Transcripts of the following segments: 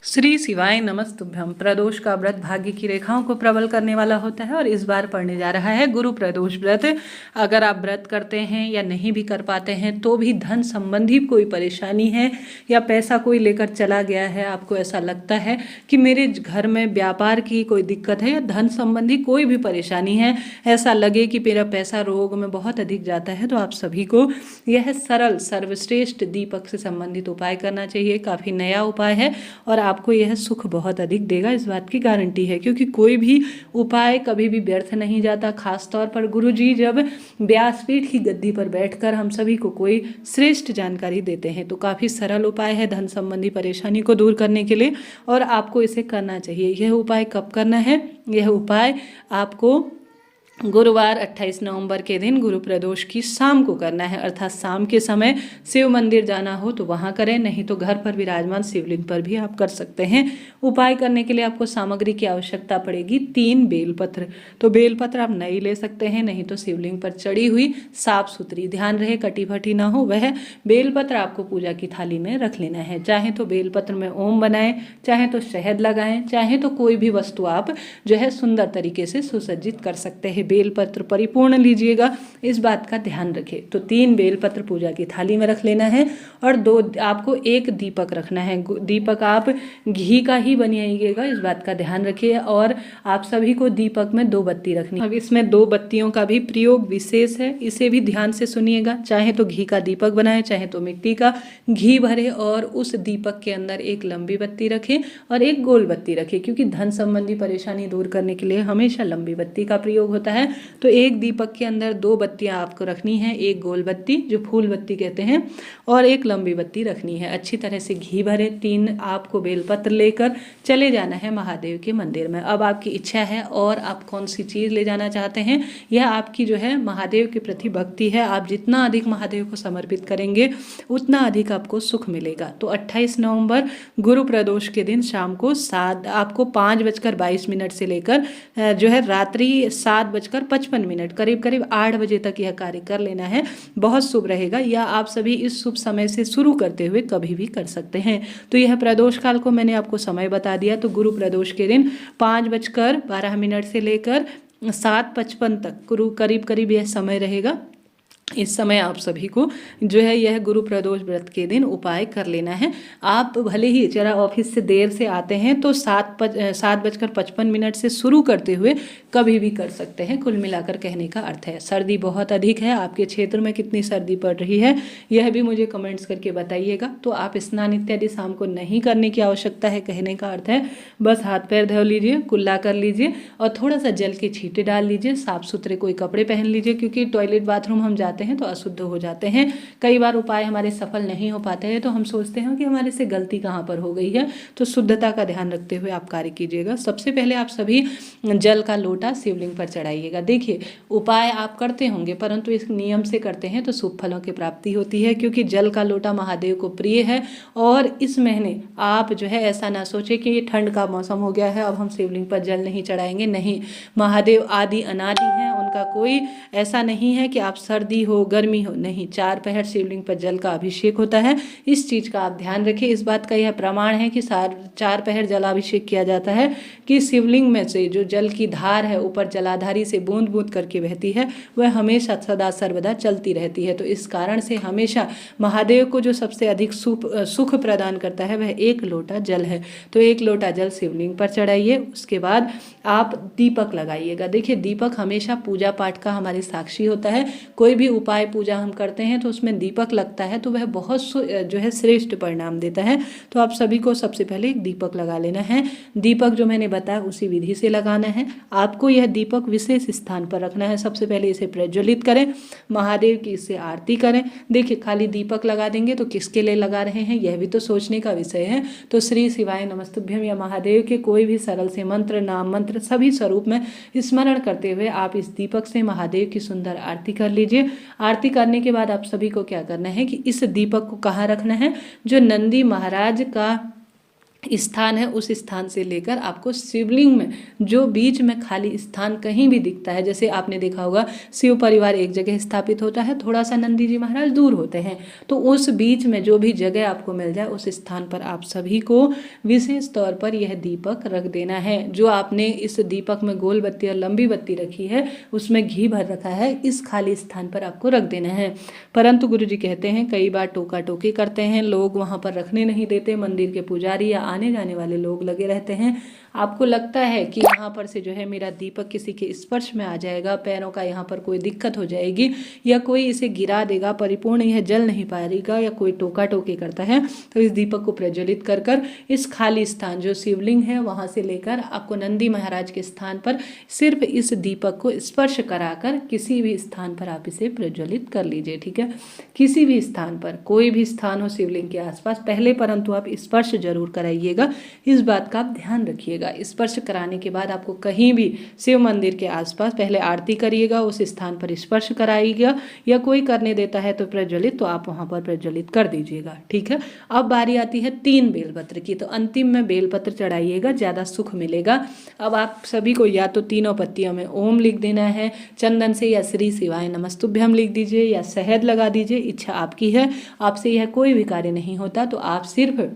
श्री शिवाय नमस्तुभ्यम। प्रदोष का व्रत भाग्य की रेखाओं को प्रबल करने वाला होता है और इस बार पढ़ने जा रहा है गुरु प्रदोष व्रत। अगर आप व्रत करते हैं या नहीं भी कर पाते हैं तो भी धन संबंधी कोई परेशानी है या पैसा कोई लेकर चला गया है, आपको ऐसा लगता है कि मेरे घर में व्यापार की कोई दिक्कत है या धन संबंधी कोई भी परेशानी है, ऐसा लगे कि मेरा पैसा रोग में बहुत अधिक जाता है, तो आप सभी को यह सरल सर्वश्रेष्ठ दीपक से संबंधित उपाय करना चाहिए। काफ़ी नया उपाय है और आपको यह सुख बहुत अधिक देगा, इस बात की गारंटी है। क्योंकि कोई भी उपाय कभी भी व्यर्थ नहीं जाता। खास तौर पर गुरुजी जब व्यासपीठ की गद्दी पर बैठकर हम सभी को कोई श्रेष्ठ जानकारी देते हैं तो काफ़ी सरल उपाय है धन संबंधी परेशानी को दूर करने के लिए, और आपको इसे करना चाहिए। यह उपाय कब करना है? यह उपाय आपको गुरुवार 28 नवंबर के दिन गुरु प्रदोष की शाम को करना है, अर्थात शाम के समय शिव मंदिर जाना हो तो वहाँ करें, नहीं तो घर पर विराजमान शिवलिंग पर भी आप कर सकते हैं। उपाय करने के लिए आपको सामग्री की आवश्यकता पड़ेगी 3 बेलपत्र। तो बेलपत्र आप नई ले सकते हैं, नहीं तो शिवलिंग पर चढ़ी हुई साफ सुथरी, ध्यान रहे कटी फटी ना हो, वह बेलपत्र आपको पूजा की थाली में रख लेना है। चाहे तो बेलपत्र में ओम बनाएं, चाहे तो शहद लगाएं, चाहे तो कोई भी वस्तु आप जो है सुंदर तरीके से सुसज्जित कर सकते हैं। बेलपत्र परिपूर्ण लीजिएगा, इस बात का ध्यान रखें। तो 3 बेलपत्र पूजा की थाली में रख लेना है और आपको 1 दीपक रखना है। दीपक आप घी का ही बनाइएगा, इस बात का ध्यान रखिए। और आप सभी को दीपक में 2 बत्ती रखनी है। अब इसमें 2 बत्तियों का भी प्रयोग विशेष है, इसे भी ध्यान से सुनिएगा। चाहे तो घी का दीपक बनाए, चाहे तो मिट्टी का, घी भरे और उस दीपक के अंदर 1 लंबी बत्ती रखें और 1 गोल बत्ती रखें, क्योंकि धन संबंधी परेशानी दूर करने के लिए हमेशा लंबी बत्ती का प्रयोग होता है। तो 1 दीपक के अंदर 2 बत्तियां आपको रखनी है, 1 गोल बत्ती जो फूल बत्ती कहते हैं और 1 लंबी बत्ती रखनी है। अच्छी तरह से घी भरे 3 आपको बेलपत्र लेकर चले जाना है महादेव के मंदिर में। अब आपकी इच्छा है और आप कौन सी चीज़ ले जाना चाहते हैं, यह आपकी जो है महादेव के प्रति भक्ति है। आप जितना अधिक महादेव को समर्पित करेंगे उतना अधिक आपको सुख मिलेगा। तो 28 नवंबर गुरु प्रदोष के दिन शाम को आपको 5:22 से लेकर जो है रात्रि 7:55 करीब करीब 8 बजे तक यह कार्य कर लेना है। बहुत शुभ रहेगा, या आप सभी इस शुभ समय से शुरू करते हुए कभी भी कर सकते हैं। तो यह प्रदोष काल को मैंने आपको समय बता दिया। तो गुरु प्रदोष के दिन 5:12 से लेकर 7:55 तक करीब करीब यह समय रहेगा। इस समय आप सभी को जो है यह गुरु प्रदोष व्रत के दिन उपाय कर लेना है। आप भले ही जरा ऑफिस से देर से आते हैं तो 7:55 से शुरू करते हुए कभी भी कर सकते हैं। कुल मिलाकर कहने का अर्थ है, सर्दी बहुत अधिक है, आपके क्षेत्र में कितनी सर्दी पड़ रही है यह भी मुझे कमेंट्स करके बताइएगा। तो आप स्नान इत्यादि शाम को नहीं करने की आवश्यकता है, कहने का अर्थ है बस हाथ पैर धो लीजिए, कुल्ला कर लीजिए और थोड़ा सा जल के छींटे डाल लीजिए, साफ सुथरे कोई कपड़े पहन लीजिए, क्योंकि टॉयलेट बाथरूम हम जाते हैं तो अशुद्ध हो जाते हैं। कई बार उपाय हमारे सफल नहीं हो पाते हैं तो हम सोचते हैं कि हमारे से गलती कहाँ पर हो गई है। तो शुद्धता का ध्यान रखते हुए आप कार्य कीजिएगा। सबसे पहले आप सभी जल का लोटा शिवलिंग पर चढ़ाइएगा। देखिए, उपाय आप करते होंगे परंतु इस नियम से करते हैं तो शुभ फलों की प्राप्ति होती है, क्योंकि जल का लोटा महादेव को प्रिय है। और इस महीने आप जो है ऐसा ना सोचे कि ये ठंड का मौसम हो गया है अब हम शिवलिंग पर जल नहीं चढ़ाएंगे। नहीं, महादेव आदि अनादि हैं, उनका कोई ऐसा नहीं है कि आप सर्दी हो गर्मी हो, नहीं, 4 पहर शिवलिंग पर जल का अभिषेक होता है। इस चीज का आप ध्यान रखिए। इस बात का यह प्रमाण है कि 4 पहर जलाभिषेक किया जाता है कि शिवलिंग में से जो जल की धार है ऊपर जलाधारी से बूंद बूंद करके बहती है वह हमेशा सदा सर्वदा चलती रहती है। तो इस कारण से हमेशा महादेव को जो सबसे अधिक सुख प्रदान करता है वह 1 लोटा जल है। तो 1 लोटा जल शिवलिंग पर चढ़ाइए, उसके बाद आप दीपक लगाइएगा। देखिए, दीपक हमेशा पूजा पाठ का हमारे साक्षी होता है। कोई भी उपाय पूजा हम करते हैं तो उसमें दीपक लगता है तो वह बहुत जो है श्रेष्ठ परिणाम देता है। तो आप सभी को सबसे पहले एक दीपक लगा लेना है। दीपक जो मैंने बताया उसी विधि से लगाना है। आपको यह दीपक विशेष स्थान पर रखना है। सबसे पहले इसे प्रज्वलित करें, महादेव की इससे आरती करें। देखिए, खाली दीपक लगा देंगे तो किसके लिए लगा रहे हैं यह भी तो सोचने का विषय है। तो श्री शिवाय नमस्तुभ्यम या महादेव के कोई भी सरल से मंत्र, नाम मंत्र सभी स्वरूप में स्मरण करते हुए आप इस दीपक से महादेव की सुंदर आरती कर लीजिए। आरती करने के बाद आप सभी को क्या करना है कि इस दीपक को कहाँ रखना है, जो नंदी महाराज का स्थान है उस स्थान से लेकर आपको शिवलिंग में जो बीच में खाली स्थान कहीं भी दिखता है, जैसे आपने देखा होगा शिव परिवार एक जगह स्थापित होता है, थोड़ा सा नंदी जी महाराज दूर होते हैं, तो उस बीच में जो भी जगह आपको मिल जाए उस स्थान पर आप सभी को विशेष तौर पर यह दीपक रख देना है। जो आपने इस दीपक में गोल बत्ती और लंबी बत्ती रखी है उसमें घी भर रखा है, इस खाली स्थान पर आपको रख देना है। परंतु गुरु जी कहते हैं कई बार टोका टोकी करते हैं लोग, वहाँ पर रखने नहीं देते, मंदिर के पुजारी या आने जाने वाले लोग लगे रहते हैं। आपको लगता है कि यहाँ पर से जो है मेरा दीपक किसी के स्पर्श में आ जाएगा, पैरों का यहाँ पर कोई दिक्कत हो जाएगी या कोई इसे गिरा देगा, परिपूर्ण यह जल नहीं पाएगा, या कोई टोका टोकी करता है, तो इस दीपक को प्रज्वलित कर कर इस खाली स्थान जो शिवलिंग है वहाँ से लेकर आपको नंदी महाराज के स्थान पर सिर्फ इस दीपक को स्पर्श कराकर किसी भी स्थान पर आप इसे प्रज्वलित कर लीजिए। ठीक है, किसी भी स्थान पर, कोई भी स्थान हो शिवलिंग के आसपास, पहले परंतु आप स्पर्श जरूर कराइएगा, इस बात का आप ध्यान रखिएगा। स्पर्श कराने के बाद आपको कहीं भी शिव मंदिर के आसपास पहले आरती करिएगा, उस स्थान पर स्पर्श कराइएगा, या कोई करने देता है तो प्रज्वलित, तो आप वहां पर प्रज्वलित कर दीजिएगा। ठीक है, अब बारी आती है 3 बेलपत्र की, तो अंतिम में बेलपत्र चढ़ाइएगा, ज़्यादा सुख मिलेगा। अब आप सभी को या तो तीनों पत्तियों में ओम लिख देना है चंदन से, या श्री शिवाय नमस्तुभ्यम लिख दीजिए, या शहद लगा दीजिए, इच्छा आपकी है। आपसे यह कोई भी कार्य नहीं होता, तो आप सिर्फ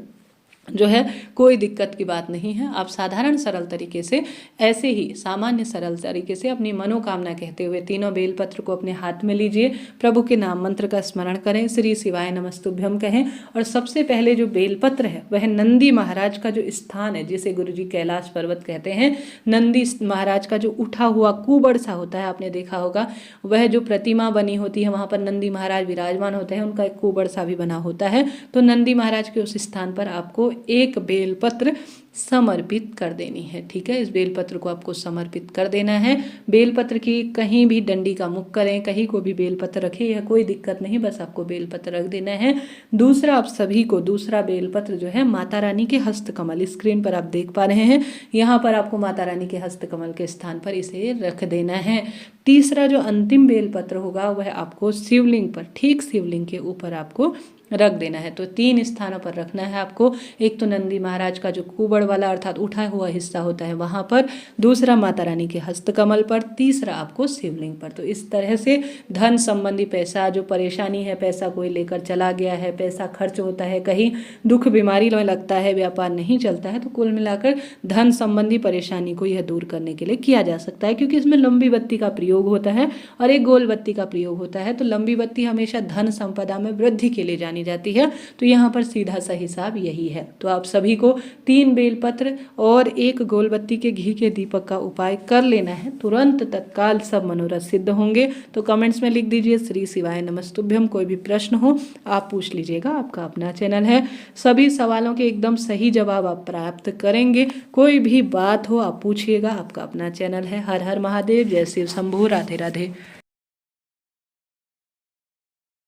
जो है कोई दिक्कत की बात नहीं है, आप साधारण सरल तरीके से, ऐसे ही सामान्य सरल तरीके से अपनी मनोकामना कहते हुए तीनों बेलपत्र को अपने हाथ में लीजिए, प्रभु के नाम मंत्र का स्मरण करें, श्री शिवाय नमस्तुभ्यम कहें, और सबसे पहले जो बेलपत्र है वह नंदी महाराज का जो स्थान है, जिसे गुरुजी कैलाश पर्वत कहते हैं, नंदी महाराज का जो उठा हुआ कुबड़ सा होता है, आपने देखा होगा, वह जो प्रतिमा बनी होती है वहाँ पर नंदी महाराज विराजमान होते हैं, उनका एक कुबड़ सा भी बना होता है, तो नंदी महाराज के उस स्थान पर आपको एक बेलपत्र समर्पित कर देनी है। ठीक है, इस बेलपत्र को आपको समर्पित कर देना है। बेलपत्र की कहीं भी डंडी का मुख करें, कहीं को भी बेलपत्र रखें, यह कोई दिक्कत नहीं, बस आपको बेलपत्र रख देना है। दूसरा, आप सभी को दूसरा बेलपत्र जो है माता रानी के हस्तकमल, स्क्रीन पर आप देख पा रहे हैं, यहाँ पर आपको माता रानी के हस्तकमल के स्थान पर इसे रख देना है। तीसरा जो अंतिम बेलपत्र होगा वह आपको शिवलिंग पर, ठीक शिवलिंग के ऊपर आपको रख देना है। तो 3 स्थानों पर रखना है आपको, एक तो नंदी महाराज का जो कुबड़ वाला अर्थात उठा हुआ हिस्सा होता है वहाँ पर, दूसरा माता रानी के हस्तकमल पर, तीसरा आपको शिवलिंग पर। तो इस तरह से धन संबंधी, पैसा जो परेशानी है, पैसा कोई लेकर चला गया है, पैसा खर्च होता है, कहीं दुख बीमारी में लगता है, व्यापार नहीं चलता है, तो कुल मिलाकर धन संबंधी परेशानी को यह दूर करने के लिए किया जा सकता है, क्योंकि इसमें लंबी बत्ती का प्रयोग होता है और एक गोल बत्ती का प्रयोग होता है। तो लंबी बत्ती हमेशा धन संपदा में वृद्धि के लिए जानी जाती है, तो यहाँ पर सीधा सा हिसाब यही है। तो आप सभी को 3 बेलपत्र और 1 गोलबत्ती के घी के दीपक का उपाय कर लेना है, तुरंत तत्काल सब मनोरथ सिद्ध होंगे। तो कमेंट्स में लिख दीजिए श्री शिवाय नमस्तुभ्यम। कोई भी प्रश्न हो आप पूछ लीजिएगा, आपका अपना चैनल है, सभी सवालों के एकदम सही जवाब आप प्राप्त करेंगे। कोई भी बात हो आप पूछिएगा, आपका अपना चैनल है। हर हर महादेव, जय शिव शंभू, राधे राधे।